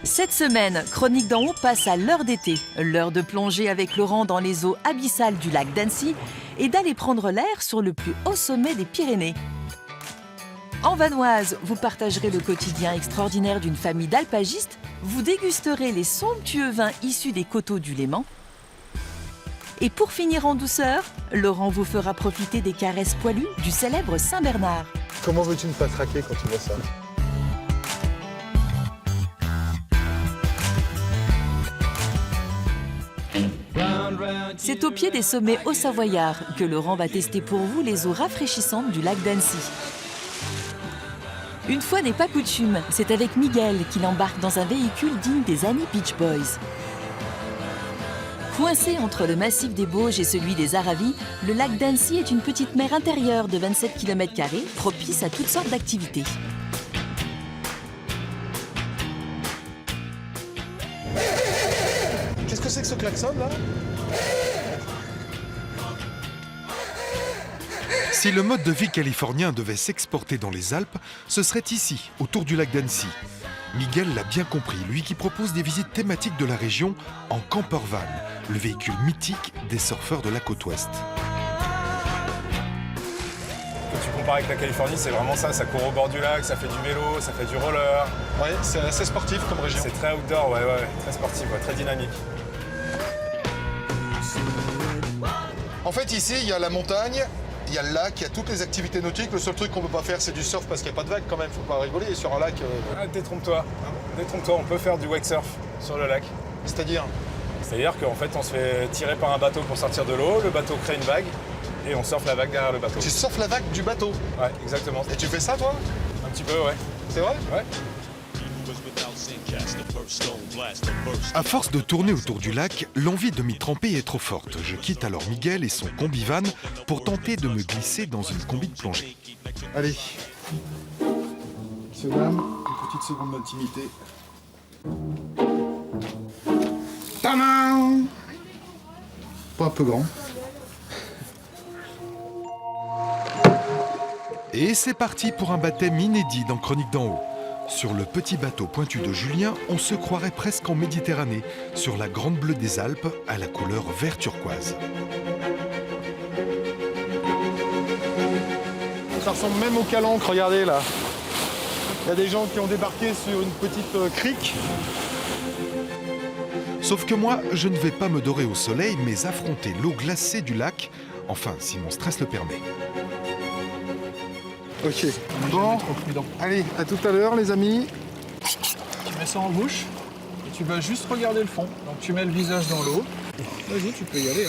Cette semaine, Chronique d'en haut passe à l'heure d'été. L'heure de plonger avec Laurent dans les eaux abyssales du lac d'Annecy et d'aller prendre l'air sur le plus haut sommet des Pyrénées. En Vanoise, vous partagerez le quotidien extraordinaire d'une famille d'alpagistes, vous dégusterez les somptueux vins issus des coteaux du Léman. Et pour finir en douceur, Laurent vous fera profiter des caresses poilues du célèbre Saint-Bernard. Comment veux-tu ne pas craquer quand tu vois ça? C'est au pied des sommets haut-savoyards que Laurent va tester pour vous les eaux rafraîchissantes du lac d'Annecy. Une fois n'est pas coutume, c'est avec Miguel qu'il embarque dans un véhicule digne des années Beach Boys. Coincé entre le massif des Bauges et celui des Aravis, le lac d'Annecy est une petite mer intérieure de 27 km², propice à toutes sortes d'activités. Qu'est-ce que c'est que ce klaxon là? Si le mode de vie californien devait s'exporter dans les Alpes, ce serait ici, autour du lac d'Annecy. Miguel l'a bien compris, lui qui propose des visites thématiques de la région en camper van, le véhicule mythique des surfeurs de la côte ouest. Quand tu compares avec la Californie, c'est vraiment ça court au bord du lac, ça fait du vélo, ça fait du roller. Ouais, c'est assez sportif comme région. C'est très outdoor, ouais, très sportif, très dynamique. En fait, ici, il y a la montagne, il y a le lac, il y a toutes les activités nautiques. Le seul truc qu'on peut pas faire, c'est du surf parce qu'il n'y a pas de vagues quand même, faut pas rigoler. Et sur un lac... Ah, détrompe-toi, on peut faire du wake surf sur le lac. C'est-à-dire qu'en fait, on se fait tirer par un bateau pour sortir de l'eau, le bateau crée une vague et on surfe la vague derrière le bateau. tu surfes la vague du bateau. Ouais, exactement. Et tu fais ça, toi? Un petit peu, ouais. C'est vrai? Ouais. À force de tourner autour du lac, l'envie de m'y tremper est trop forte. Je quitte alors Miguel et son combi-van pour tenter de me glisser dans une combi de plongée. Allez. Messieurs, dames, une petite seconde d'intimité. Tadam! Pas un peu grand. Et c'est parti pour un baptême inédit dans Chronique d'en haut. Sur le petit bateau pointu de Julien, on se croirait presque en Méditerranée, sur la Grande Bleue des Alpes, à la couleur vert turquoise. Ça ressemble même au calanque, regardez là. Il y a des gens qui ont débarqué sur une petite crique. Sauf que moi, je ne vais pas me dorer au soleil, mais affronter l'eau glacée du lac, enfin, si mon stress le permet. Ok, bon, allez, à tout à l'heure les amis. Tu mets ça en bouche et tu vas juste regarder le fond. Donc tu mets le visage dans l'eau. Vas-y, tu peux y aller.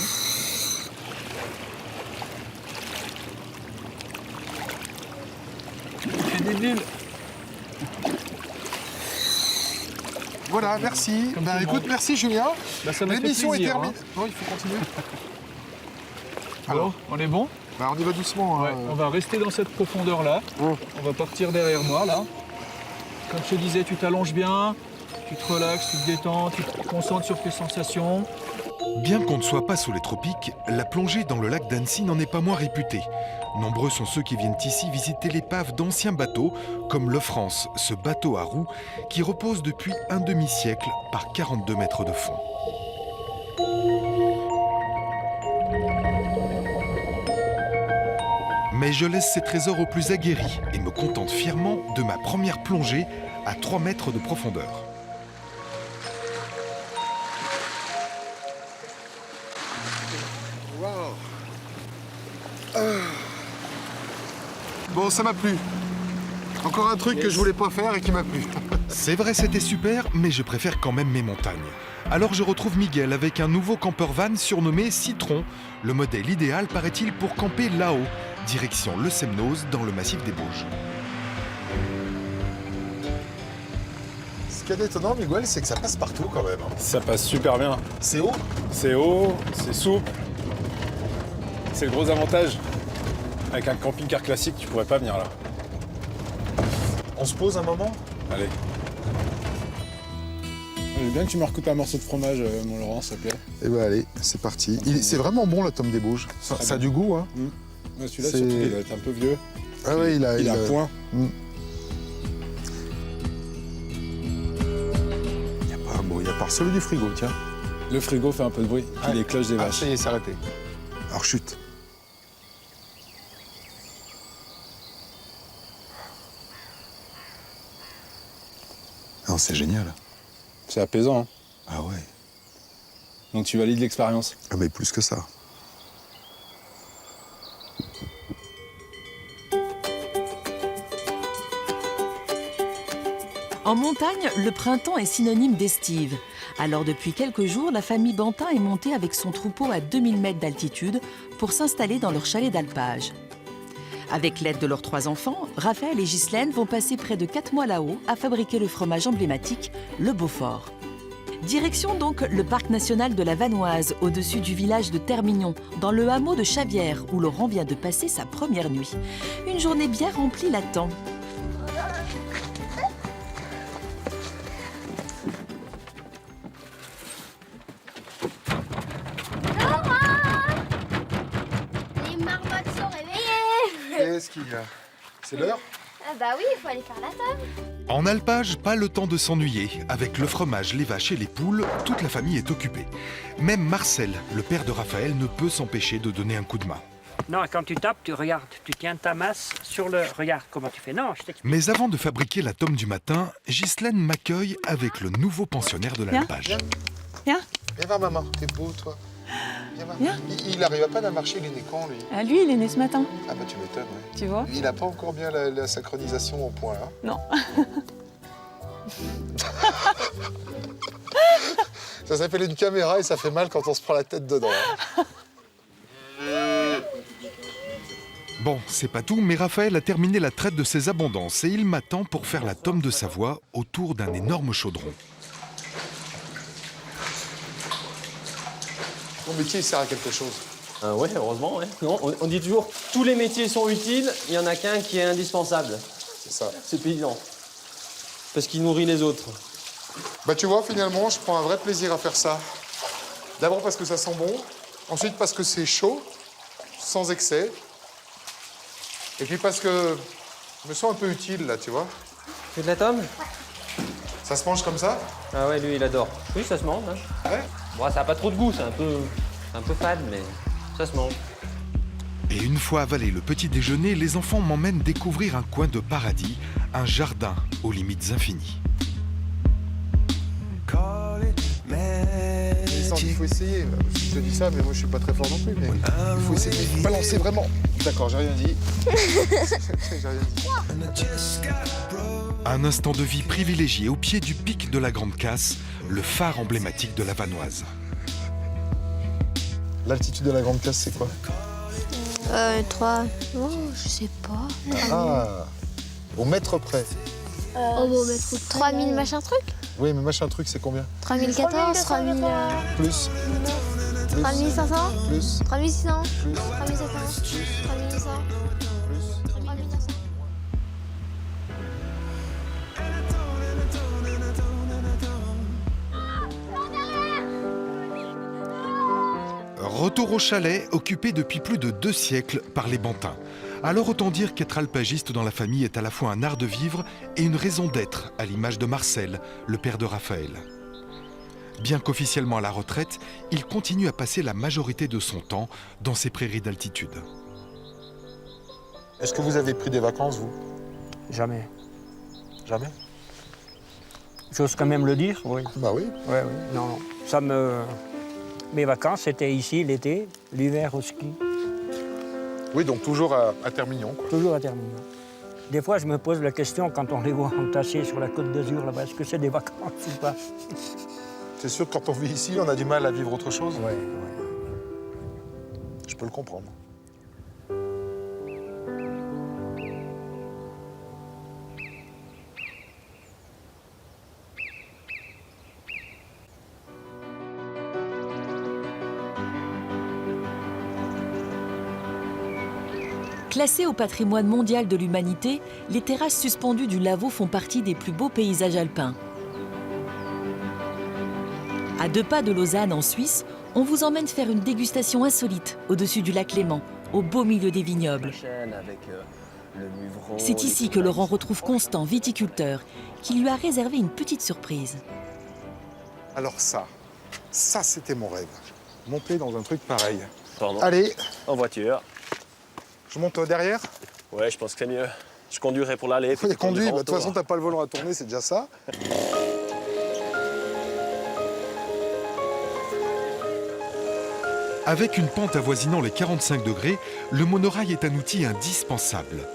Fais des bulles. Voilà, merci. Comme Ben, tout le écoute, monde. merci Julien. Bah, ça m'a fait L'émission est plaisir, terminée. Non, il faut continuer. Alors, on est bon? Ben, on y va doucement. Ouais, on va rester dans cette profondeur-là. Oh. On va partir derrière moi, là. Comme je te disais, tu t'allonges bien, tu te relaxes, tu te détends, tu te concentres sur tes sensations. Bien qu'on ne soit pas sous les tropiques, la plongée dans le lac d'Annecy n'en est pas moins réputée. Nombreux sont ceux qui viennent ici visiter l'épave d'anciens bateaux, comme le France, ce bateau à roues qui repose depuis un demi-siècle par 42 mètres de fond. Mais je laisse ces trésors aux plus aguerris et me contente fièrement de ma première plongée à 3 mètres de profondeur. Bon, ça m'a plu. Encore un truc que je voulais pas faire et qui m'a plu. C'est vrai, c'était super, mais je préfère quand même mes montagnes. Alors je retrouve Miguel avec un nouveau camper van surnommé Citron, le modèle idéal paraît-il pour camper là-haut, direction le Semnoz dans le massif des Bauges. Ce qui est étonnant, Miguel, c'est que ça passe partout quand même. Ça passe super bien. C'est haut. C'est haut, c'est souple. C'est le gros avantage. Avec un camping-car classique, tu pourrais pas venir là. On se pose un moment. Allez. Je veux bien que tu me recoupes un morceau de fromage, mon Laurent, s'il te plaît. Eh ben allez, c'est parti. C'est vraiment bon la tome des Bauges. Ça a du goût, hein. Ouais, celui-là, C'est- surtout, il doit être un peu vieux. Ah ouais, il a point. part celui du frigo, tiens. Le frigo fait un peu de bruit, puis les cloches des Ah, vaches. ça y est, c'est arrêté. Alors chute. Non, c'est génial. C'est apaisant, hein. Ah ouais. Donc tu valides l'expérience. Ah mais plus que ça. En montagne, le printemps est synonyme d'estive. Alors depuis quelques jours, la famille Bantin est montée avec son troupeau à 2000 mètres d'altitude pour s'installer dans leur chalet d'alpage. Avec l'aide de leurs 3 enfants, Raphaël et Ghislaine vont passer près de 4 mois là-haut à fabriquer le fromage emblématique, le Beaufort. Direction donc le parc national de la Vanoise, au-dessus du village de Termignon, dans le hameau de Chavières, où Laurent vient de passer sa première nuit. Une journée bien remplie l'attend. Les marmottes sont réveillées. Qu'est-ce qu'il y a? C'est l'heure? Ah bah oui, il faut aller faire la table. En alpage, pas le temps de s'ennuyer. Avec le fromage, les vaches et les poules, toute la famille est occupée. Même Marcel, le père de Raphaël, ne peut s'empêcher de donner un coup de main. Non, quand tu tapes, tu regardes, tu tiens ta masse sur le... Regarde comment tu fais. Non, je t'explique. Mais avant de fabriquer la tome du matin, Ghislaine m'accueille avec le nouveau pensionnaire de l'alpage. Viens voir maman, t'es beau toi. Viens voir. Viens. Il arrive à peine à marcher, il est né quand lui? Ah, lui, il est né ce matin, Ah bah tu m'étonnes, ouais. tu vois. Lui, il n'a pas encore bien la synchronisation au point là. Non. Ça s'appelle une caméra et ça fait mal quand on se prend la tête dedans. Hein. Bon, c'est pas tout, mais Raphaël a terminé la traite de ses abondances et il m'attend pour faire la tome de Savoie autour d'un énorme chaudron. Mon métier, il sert à quelque chose. Ouais, heureusement, ouais. Non, on dit toujours, tous les métiers sont utiles, il y en a qu'un qui est indispensable. C'est ça. C'est paysan. Parce qu'il nourrit les autres. Bah tu vois, finalement, je prends un vrai plaisir à faire ça. D'abord parce que ça sent bon, ensuite parce que c'est chaud, sans excès. Et puis parce que je me sens un peu utile, là, tu vois. Tu veux de la tome? Ça se mange comme ça? Ah ouais, lui, il adore. Oui, ça se mange. Hein. Ouais. Bon, ça n'a pas trop de goût, c'est un peu fade, mais ça se mange. Et une fois avalé le petit déjeuner, les enfants m'emmènent découvrir un coin de paradis, un jardin aux limites infinies. Il faut essayer. Je te dis ça, mais moi je suis pas très fort non plus. Mais il faut essayer de balancer vraiment. D'accord, j'ai rien dit. J'ai rien dit. Un instant de vie privilégié au pied du pic de la Grande Casse, le phare emblématique de la Vanoise. L'altitude de la Grande Casse, c'est quoi? 3. Oh, je sais pas. Ah, au mètre près. Oh, bon, mais 3000 machin truc? Oui, mais machin truc, c'est combien? 3014, 3000. Plus. 3500, Plus. 3600, Plus. 3700, 3800, Plus. 3900. Retour au chalet, occupé depuis plus de 2 siècles par les Bantins. Alors autant dire qu'être alpagiste dans la famille est à la fois un art de vivre et une raison d'être, à l'image de Marcel, le père de Raphaël. Bien qu'officiellement à la retraite, il continue à passer la majorité de son temps dans ces prairies d'altitude. Est-ce que vous avez pris des vacances, vous? Jamais. Jamais? J'ose quand même le dire, oui. Bah oui. Oui, oui. Non, non. Ça me... Mes vacances, c'était ici, l'été, l'hiver au ski. Oui, donc toujours à Termignon, quoi. Toujours à Termignon. Des fois, je me pose la question, quand on les voit entassés sur la Côte d'Azur, là-bas, est-ce que c'est des vacances ou pas? C'est sûr que quand on vit ici, on a du mal à vivre autre chose. Oui, Je peux le comprendre. Classées au patrimoine mondial de l'humanité, les terrasses suspendues du Lavaux font partie des plus beaux paysages alpins. À 2 pas de Lausanne, en Suisse, on vous emmène faire une dégustation insolite au-dessus du lac Léman, au beau milieu des vignobles. C'est ici que Laurent retrouve Constant, viticulteur, qui lui a réservé une petite surprise. Alors ça c'était mon rêve. Monter dans un truc pareil. Pardon. Allez, En voiture. je monte derrière. Ouais, je pense que c'est mieux. Je conduirai pour l'aller. puis Oui, tu conduiras conduis, au de toute façon, retour. t'as pas le volant à tourner, c'est déjà ça. Avec une pente avoisinant les 45 degrés, le monorail est un outil indispensable.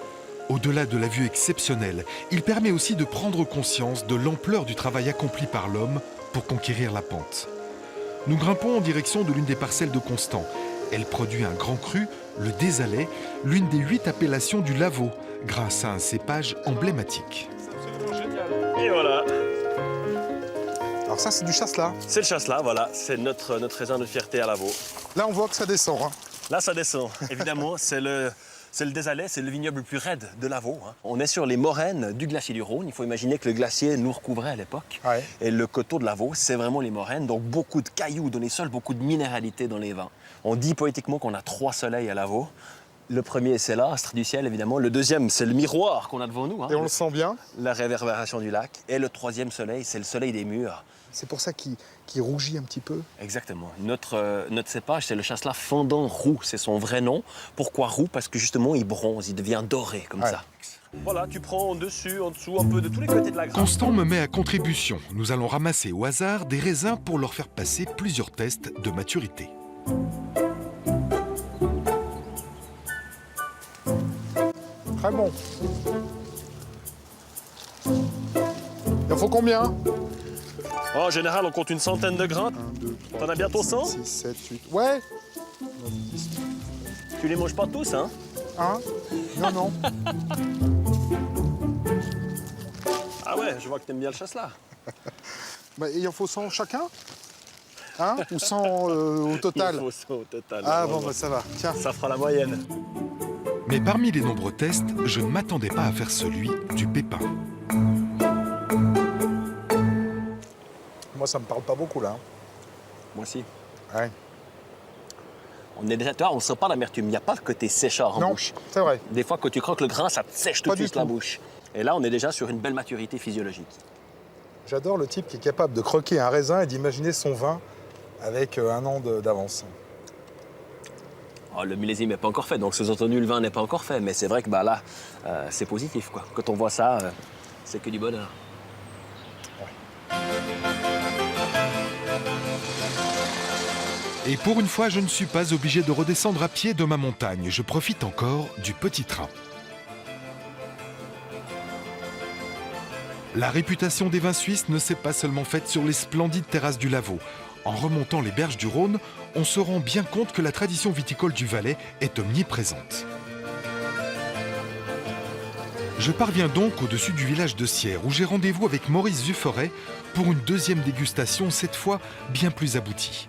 Au-delà de la vue exceptionnelle, il permet aussi de prendre conscience de l'ampleur du travail accompli par l'homme pour conquérir la pente. Nous grimpons en direction de l'une des parcelles de Constant. Elle produit un grand cru, le Désalais, l'une des 8 appellations du Lavaux, grâce à un cépage emblématique. Et voilà. Alors ça, c'est du chasse-là. C'est le chasse-là, voilà. C'est notre raisin de fierté à Lavaux. Là, on voit que ça descend. Hein. Là, ça descend. Évidemment, c'est le Désalais, c'est le vignoble le plus raide de Lavaux. Hein. On est sur les moraines du glacier du Rhône. Il faut imaginer que le glacier nous recouvrait à l'époque. Ouais. Et le coteau de Lavaux, c'est vraiment les moraines. Donc beaucoup de cailloux dans les sols, beaucoup de minéralité dans les vins. On dit poétiquement qu'on a 3 soleils à Lavaux. Le premier, c'est l'astre du ciel, évidemment. Le deuxième, c'est le miroir qu'on a devant nous. Hein. Et on le sent bien. La réverbération du lac. Et le troisième soleil, c'est le soleil des murs. C'est pour ça qu'il rougit un petit peu. Exactement. Notre cépage, c'est le chasselas fendant roux. C'est son vrai nom. Pourquoi roux? Parce que justement, il bronze, il devient doré comme ça. Voilà, tu prends en dessus, en dessous, un peu de tous les côtés de la grappe. Constant me met à contribution. Nous allons ramasser au hasard des raisins pour leur faire passer plusieurs tests de maturité. Très bon. Il en faut combien? En général, on compte une centaine de grains. 1, 2, 3, T'en as bientôt 100? 6, 7, 8. Ouais. Tu les manges pas tous, hein? Hein? Non, non. Ah ouais, je vois que t'aimes bien le chasselas. Bah, il en faut 100 chacun? Hein? Ou 100 au total? Il faut ça au total. Ah Ouais, bon, ouais. bah, ça va. Tiens. Ça fera la moyenne. Mais parmi les nombreux tests, je ne m'attendais pas à faire celui du pépin. Moi, ça me parle pas beaucoup, là. Moi aussi. Ouais. On est déjà, tu vois, on sent pas l'amertume. Il n'y a pas le côté séchard en Non, bouche. c'est vrai. Des fois, quand tu croques le grain, ça te sèche tout Pas de du suite la tout. bouche. Et là, on est déjà sur une belle maturité physiologique. J'adore le type qui est capable de croquer un raisin et d'imaginer son vin avec 1 an d'avance. Oh, le millésime n'est pas encore fait, donc sous-entendu, le vin n'est pas encore fait. Mais c'est vrai que bah, là, c'est positif, quoi. Quand on voit ça, c'est que du bonheur. Et pour une fois, je ne suis pas obligé de redescendre à pied de ma montagne. Je profite encore du petit train. La réputation des vins suisses ne s'est pas seulement faite sur les splendides terrasses du Lavaux. En remontant les berges du Rhône, on se rend bien compte que la tradition viticole du Valais est omniprésente. Je parviens donc au-dessus du village de Sierre, où j'ai rendez-vous avec Maurice Zuforet pour une deuxième dégustation, cette fois bien plus aboutie.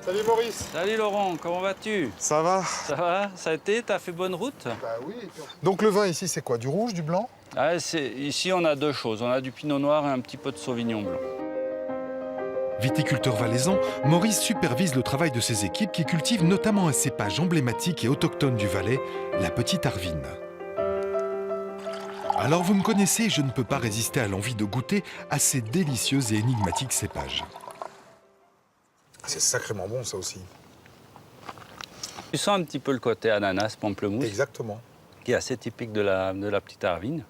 Salut Maurice. Salut Laurent, comment vas-tu? Ça va? Ça va? Ça a été? T'as fait bonne route? Bah oui. Donc le vin ici, c'est quoi? Du rouge, du blanc? Ici, on a 2 choses. On a du pinot noir et un petit peu de sauvignon blanc. Viticulteur valaisan, Maurice supervise le travail de ses équipes qui cultivent notamment un cépage emblématique et autochtone du Valais, la Petite Arvine. Alors vous me connaissez, je ne peux pas résister à l'envie de goûter à ces délicieux et énigmatiques cépages. C'est sacrément bon, ça aussi. Tu sens un petit peu le côté ananas, pamplemousse, Exactement. qui est assez typique de la Petite Arvine.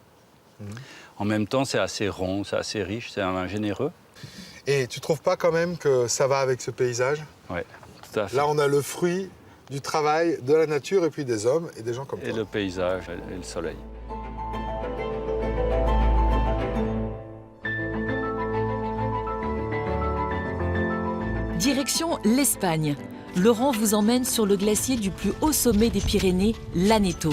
En même temps, c'est assez rond, c'est assez riche, c'est un vin généreux. Et tu trouves pas quand même que ça va avec ce paysage? Oui, tout à fait. Là, on a le fruit du travail de la nature et puis des hommes et des gens comme Et toi. le paysage et le soleil. Direction l'Espagne. Laurent vous emmène sur le glacier du plus haut sommet des Pyrénées, l'Aneto.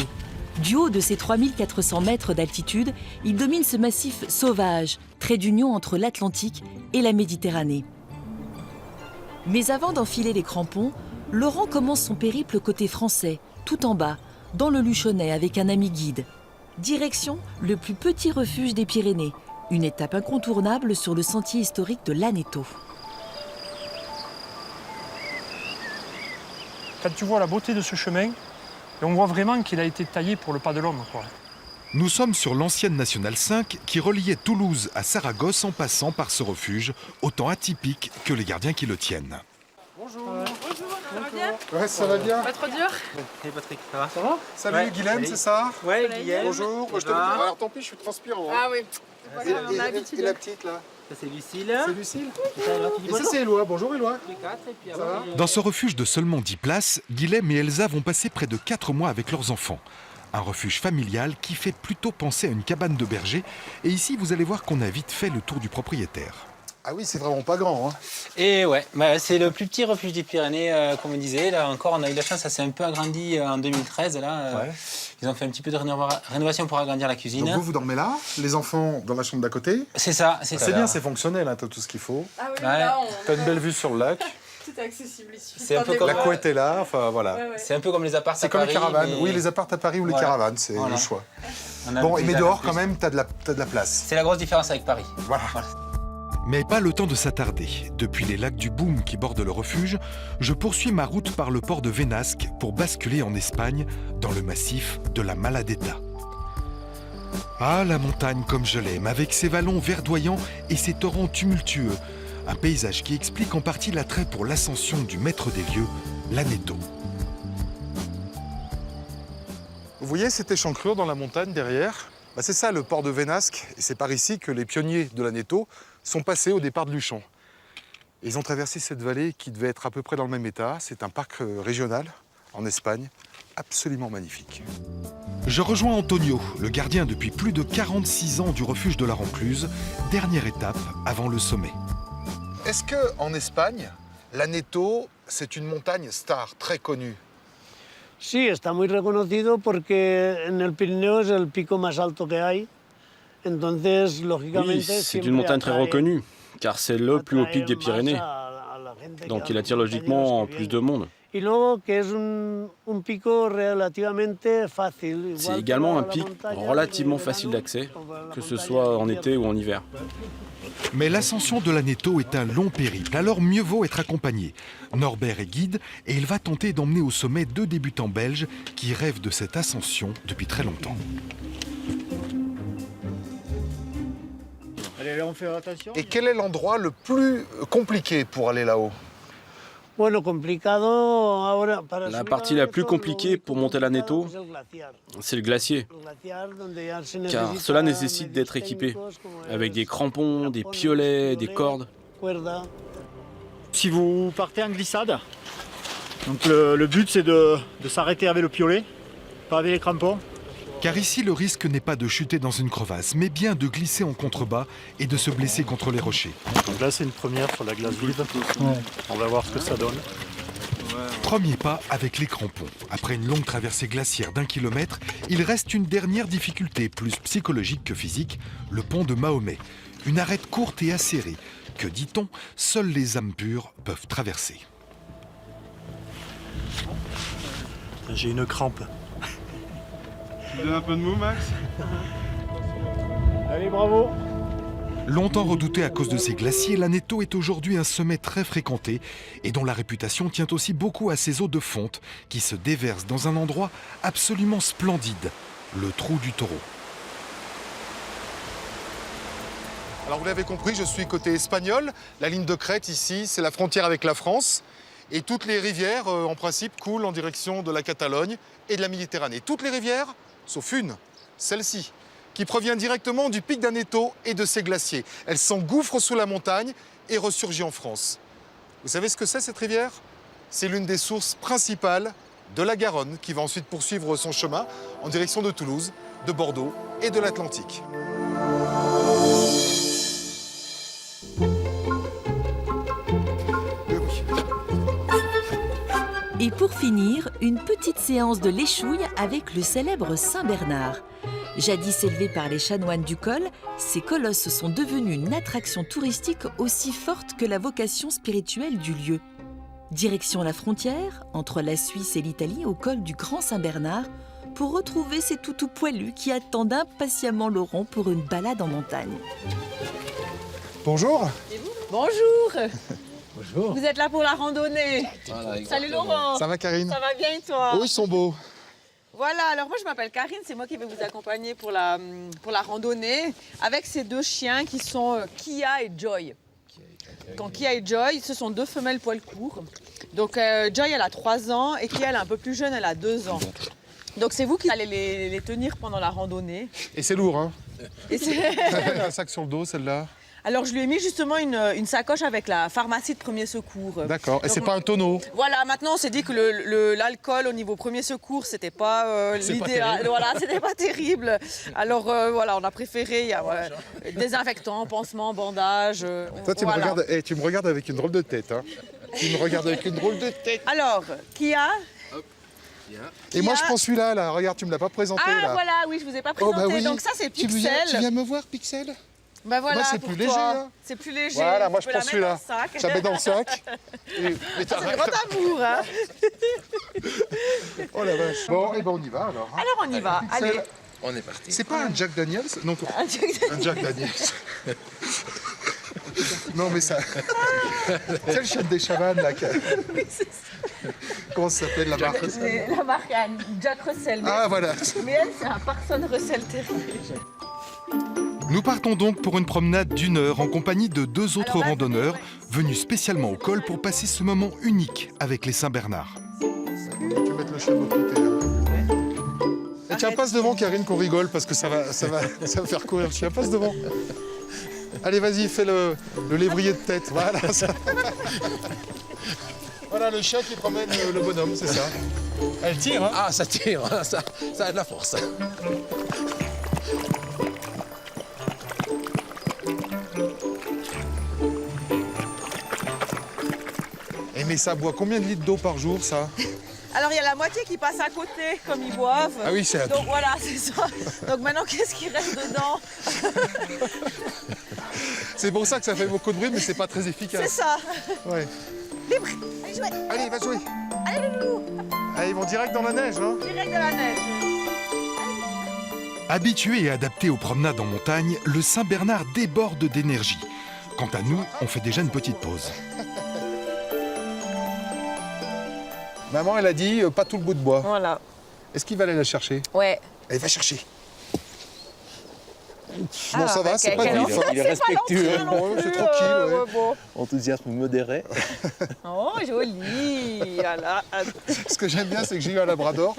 Du haut de ses 3400 mètres d'altitude, il domine ce massif sauvage, trait d'union entre l'Atlantique et la Méditerranée. Mais avant d'enfiler les crampons, Laurent commence son périple côté français, tout en bas, dans le Luchonnais avec un ami guide. Direction le plus petit refuge des Pyrénées, une étape incontournable sur le sentier historique de l'Aneto. Quand tu vois la beauté de ce chemin, on voit vraiment qu'il a été taillé pour le pas de l'homme, quoi. Nous sommes sur l'ancienne Nationale 5 qui reliait Toulouse à Saragosse en passant par ce refuge, autant atypique que les gardiens qui le tiennent. Bonjour. Bonjour, ça va bien? Ouais, ça va bien. Pas trop dur? Hey Patrick, ça va? Ça va? Salut Ouais, Guilhem, salut. c'est ça? Ouais, Guillaume. Bonjour. Je te... Alors tant pis, je suis transpirant. Hein. Ah oui. C'est pas grave, on a Et l'habitude. la petite là? Ça c'est Lucille. C'est Lucille. Et ça, alors, tu dis Et ça bonjour. c'est Éloi. Bonjour Éloi. Les quatre, et puis Ça va? Dans ce refuge de seulement 10 places, Guilhem et Elsa vont passer près de 4 mois avec leurs enfants. Un refuge familial qui fait plutôt penser à une cabane de berger. Et ici, vous allez voir qu'on a vite fait le tour du propriétaire. Ah oui, c'est vraiment pas grand. Hein. Et ouais, bah, c'est le plus petit refuge des Pyrénées, comme on disait. Là encore, on a eu la chance, ça s'est un peu agrandi en 2013. Là, Ouais. Ils ont fait un petit peu de rénovation pour agrandir la cuisine. Donc vous dormez là, les enfants dans la chambre d'à côté. C'est ça, c'est ça. C'est bien, c'est fonctionnel, hein, t'as tout ce qu'il faut. Ah oui, Ouais. là, on... T'as une belle vue sur le lac. Tout est accessible ici. C'est un peu comme La couette est là, enfin voilà. Ouais, ouais. C'est un peu comme les apparts à C'est comme les Paris, caravanes. mais Oui, les apparts à Paris ou les Voilà. caravanes, c'est Voilà. le choix. on a Bon, un mais plus dehors plus. quand même, t'as de la place. C'est la grosse différence avec Paris. Voilà. Mais pas le temps de s'attarder. Depuis les lacs du Boum qui bordent le refuge, je poursuis ma route par le port de Vénasque pour basculer en Espagne, dans le massif de la Maladeta. Ah, la montagne comme je l'aime, avec ses vallons verdoyants et ses torrents tumultueux. Un paysage qui explique en partie l'attrait pour l'ascension du maître des lieux, l'Aneto. Vous voyez cette échancrure dans la montagne derrière? Bah, c'est ça le port de Vénasque, et c'est par ici que les pionniers de l'Aneto sont passés au départ de Luchon. Et ils ont traversé cette vallée qui devait être à peu près dans le même état. C'est un parc régional en Espagne, absolument magnifique. Je rejoins Antonio, le gardien depuis plus de 46 ans du refuge de la Rancluse, dernière étape avant le sommet. Est-ce qu'en Espagne, l'Aneto, c'est une montagne star très connue? Sí, está muy reconocido porque en el Pirineo es el pico más alto que hay. Entonces, lógicamente, Oui, c'est siempre une montagne très atrae- reconnue, car c'est le plus haut pic des atrae Pyrénées. más a la gente que Donc a il los attire montañeros logiquement que plus vienen. de monde. Y luego que es un pico relativamente fácil. C'est igual que également la un pic montaña relativement de facile verano, d'accès, como la que ce montaña soit en de été ou en hiver. Mais l'ascension de l'Aneto est un long périple, alors mieux vaut être accompagné. Norbert est guide et il va tenter d'emmener au sommet 2 débutants belges qui rêvent de cette ascension depuis très longtemps. Allez, là, on fait attention. Et quel est l'endroit le plus compliqué pour aller là-haut? Bueno, complicado ahora para La subir partie al la Aneto, plus lo compliquée único pour monter l'Aneto, complicado es el glaciar. C'est le glacier, El glaciar donde ya se car necesita cela nécessite medios d'être équipé, técnicos como avec es des crampons, des crampones, piolets, des cordes. cuerda. Si vous partez en glissade, donc le but c'est de s'arrêter avec le piolet, pas avec les crampons. Car ici, le risque n'est pas de chuter dans une crevasse, mais bien de glisser en contrebas et de se blesser contre les rochers. Donc là c'est une première sur la glace vive. On va voir ce que ça donne. Premier pas avec les crampons. Après une longue traversée glaciaire d'1 kilomètre, il reste une dernière difficulté, plus psychologique que physique, le pont de Mahomet. Une arête courte et acérée, que, dit-on, seules les âmes pures peuvent traverser. J'ai une crampe. Tu donnes un peu de mou, Max? Allez, bravo. Longtemps redouté à cause de ses glaciers, l'Aneto est aujourd'hui un sommet très fréquenté et dont la réputation tient aussi beaucoup à ses eaux de fonte qui se déversent dans un endroit absolument splendide, le Trou du Taureau. Alors vous l'avez compris, je suis côté espagnol. La ligne de crête ici, c'est la frontière avec la France. Et toutes les rivières, en principe, coulent en direction de la Catalogne et de la Méditerranée. Toutes les rivières, sauf une, celle-ci, qui provient directement du pic d'Aneto et de ses glaciers. Elle s'engouffre sous la montagne et ressurgit en France. Vous savez ce que c'est, cette rivière? C'est l'une des sources principales de la Garonne, qui va ensuite poursuivre son chemin en direction de Toulouse, de Bordeaux et de l'Atlantique. Et pour finir, une petite séance de l'échouille avec le célèbre Saint-Bernard. Jadis élevé par les chanoines du col, ces colosses sont devenus une attraction touristique aussi forte que la vocation spirituelle du lieu. Direction la frontière, entre la Suisse et l'Italie, au col du Grand Saint-Bernard, pour retrouver ces toutous poilus qui attendent impatiemment Laurent pour une balade en montagne. Bonjour. Bonjour. Bonjour. Vous êtes là pour la randonnée. Salut Laurent. Ça va, Karine? Ça va bien et toi? Oh, ils sont beaux. Voilà, alors moi je m'appelle Karine, c'est moi qui vais vous accompagner pour la randonnée avec ces deux chiens qui sont Kia et Joy. Quand Kia et Joy, ce sont deux femelles poil court. Donc Joy elle a 3 ans et Kia elle est un peu plus jeune, elle a 2 ans. Donc c'est vous qui allez les tenir pendant la randonnée. Et c'est lourd, hein? Et c'est- Elle a un sac sur le dos, celle-là. Alors je lui ai mis justement une sacoche avec la pharmacie de premier secours. D'accord. Et Donc, c'est pas un tonneau? Voilà, maintenant on s'est dit que l'alcool au niveau premier secours, c'était pas C'est pas l'idéal. terrible. Voilà, c'était pas terrible. Alors voilà, on a préféré, il y a désinfectant, pansement, bandage. Toi, tu, voilà. me regardes, tu me regardes avec une drôle de tête. Hein. Tu me regardes avec une drôle de tête. Alors, Kia. Et moi, je prends celui-là, là. Regarde, tu me l'as pas présenté, Ah là. voilà, oui, je vous ai pas Oh, présenté. bah oui. Donc ça c'est Tu Pixel. viens me voir, Pixel? Bah voilà, Moi, c'est pour plus toi. léger, hein. C'est plus léger. Voilà, moi, Tu je peux prends la celui-là. mettre dans le sac. Je la mets dans le sac. Et C'est le grand amour, hein. Oh la vache. Bon, et ben on y va alors. hein. Alors on y va, Pixel, allez. on est parti. C'est pas un Jack Daniels? Non, un Jack Daniels. Non, mais ça. C'est le chef des chavannes, là. Oui, c'est ça. Comment ça s'appelle, la marque? La marque Jack Russell. Mais, Ah, voilà. mais elle, c'est un Parson Russell Terrier. Nous partons donc pour une promenade d'1 heure en compagnie de 2 autres Alors là, randonneurs venus spécialement au col pour passer ce moment unique avec les Saint-Bernard. Tu vas mettre le chien de l'autre côté, là. Et tiens, passe devant, Karine, qu'on rigole, parce que ça va faire courir le chien. Passe devant. Allez, vas-y, fais le lévrier de tête. Voilà, ça. Voilà le chien qui promène le bonhomme, c'est ça. Elle tire, hein? Ah, ça tire, ça a de la force. Et mais ça boit combien de litres d'eau par jour, ça? Alors il y a la moitié qui passe à côté, comme ils boivent. Ah oui, c'est à Donc voilà, c'est ça. Donc maintenant, qu'est-ce qui reste dedans? C'est pour ça que ça fait beaucoup de bruit, mais c'est pas très C'est efficace. ça. Ouais. Libre. Allez jouer. Allez, va jouer. Allez le loup. Allez, ils vont direct dans la neige, hein? Direct de la neige. Habitué et adapté aux promenades en montagne, le Saint-Bernard déborde d'énergie. Quant à nous, on fait déjà une petite pause. Maman, elle a dit pas tout le bout de bois. Voilà. Est-ce qu'il va aller la chercher? Ouais. Allez, va chercher. Ah, Non, ça va, c'est pas quel vif. enfant, Il est c'est pas respectueux. lancé non Ouais, plus, c'est tranquille, ouais. bon. Enthousiasme modéré. Oh, joli. Voilà. Ce que j'aime bien, c'est que j'ai eu un labrador.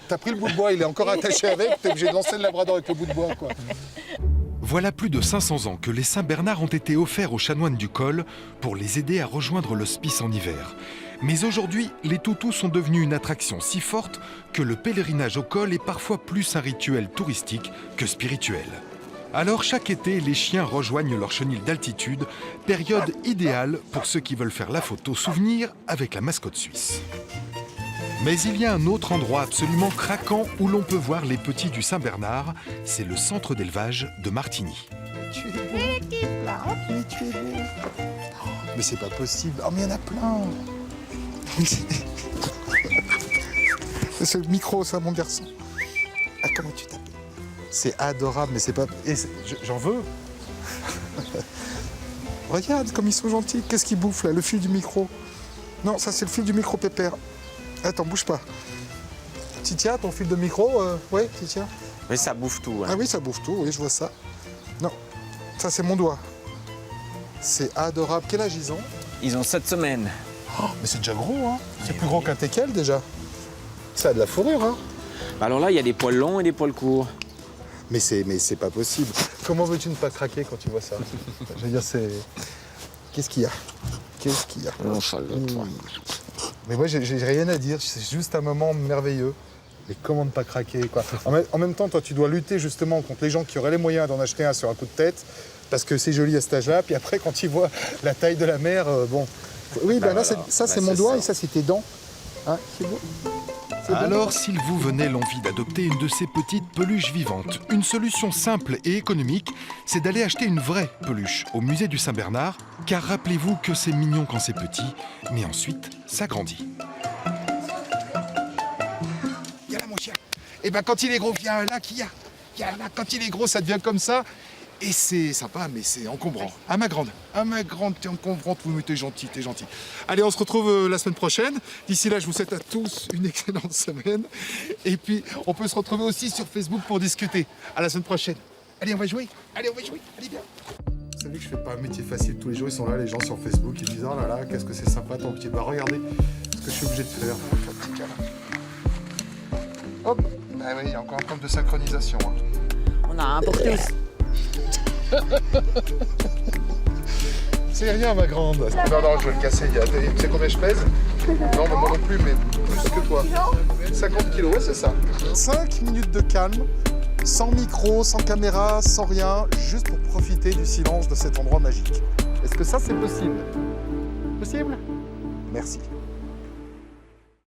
T'as pris le bout de bois, il est encore attaché avec, t'es obligé de lancer le labrador avec le bout de bois, quoi. Voilà plus de 500 ans que les Saint-Bernard ont été offerts aux chanoines du col pour les aider à rejoindre l'hospice en hiver. Mais aujourd'hui, les toutous sont devenus une attraction si forte que le pèlerinage au col est parfois plus un rituel touristique que spirituel. Alors chaque été, les chiens rejoignent leur chenil d'altitude, période idéale pour ceux qui veulent faire la photo souvenir avec la mascotte suisse. Mais il y a un autre endroit absolument craquant où l'on peut voir les petits du Saint-Bernard, c'est le centre d'élevage de Martigny. Tu es beau. Mais tu es beau. Oh, mais c'est pas possible. Oh, mais il y en a plein. C'est le micro, ça, mon garçon. Ah, comment tu t'appelles? C'est adorable, mais c'est pas... J'en veux. Regarde comme ils sont gentils. Qu'est-ce qu'ils bouffent, là? Le fil du micro. Non, ça, c'est le fil du micro, Pépère. Attends, bouge pas. Titia, ton fil de micro, ouais, Titia. Mais ça bouffe tout. Hein. Ah oui, ça bouffe tout, oui, je vois ça. Non, ça, c'est mon doigt. C'est adorable. Quel âge ils ont? Ils ont 7 semaines. Oh, mais c'est déjà gros, hein. C'est plus gros qu'un teckel, déjà. Ça a de la fourrure, hein. Alors là, il y a des poils longs et des poils courts. Mais c'est pas possible. Comment veux-tu ne pas craquer quand tu vois ça? Je veux dire, c'est... Qu'est-ce qu'il y a? Qu'est-ce qu'il y a? Non, ça Mais moi, j'ai rien à dire. C'est juste un moment merveilleux. Et comment ne pas craquer, quoi. En même temps, toi, tu dois lutter justement contre les gens qui auraient les moyens d'en acheter un sur un coup de tête, parce que c'est joli à cet âge-là. Puis après, quand ils voient la taille de la mer, bon... Oui, ben là, voilà. ça, c'est mon doigt, et ça, c'est tes dents. Hein, c'est beau. Alors, s'il vous venait l'envie d'adopter une de ces petites peluches vivantes, une solution simple et économique, c'est d'aller acheter une vraie peluche au musée du Saint-Bernard, car rappelez-vous que c'est mignon quand c'est petit, mais ensuite, ça grandit. Viens là, mon chien. Et ben quand il est gros, viens là, qu'il y a. Viens là, quand il est gros, ça devient comme ça. Et c'est sympa, mais c'est encombrant. À ma grande, t'es encombrante, oui, t'es gentil, t'es gentil. Allez, on se retrouve la semaine prochaine. D'ici là, je vous souhaite à tous une excellente semaine. Et puis, on peut se retrouver aussi sur Facebook pour discuter. À la semaine prochaine. Allez, on va jouer. Allez, bien. Vous savez que je fais pas un métier facile tous les jours. Ils sont là, les gens sur Facebook, ils disent, oh là là, qu'est-ce que c'est sympa ton petit. Bah, regardez ce que je suis obligé de faire. Hop, ah oui, il y a encore un problème de synchronisation. Hein. On a un pour tous. C'est rien, ma grande. Non, je vais le casser. Tu sais combien je pèse? Non, mais moi non plus, mais plus que toi. 50 kilos, ouais, c'est ça. 5 minutes de calme, sans micro, sans caméra, sans rien, juste pour profiter du silence de cet endroit magique. Est-ce que ça, c'est possible? Possible? Merci.